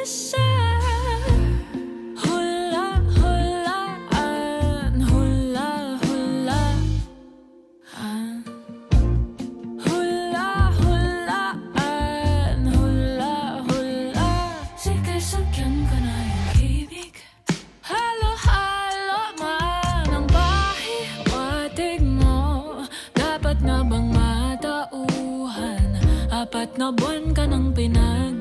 mag-isa. Hula-hulaan, hula-hulaan. Hula-hulaan, hula-hula. Sige, sakyan ko na yung ibig. Halo-halo man ang pahiwatig mo. Dapat na bang matauhan? 4 na buwan ka ng pinag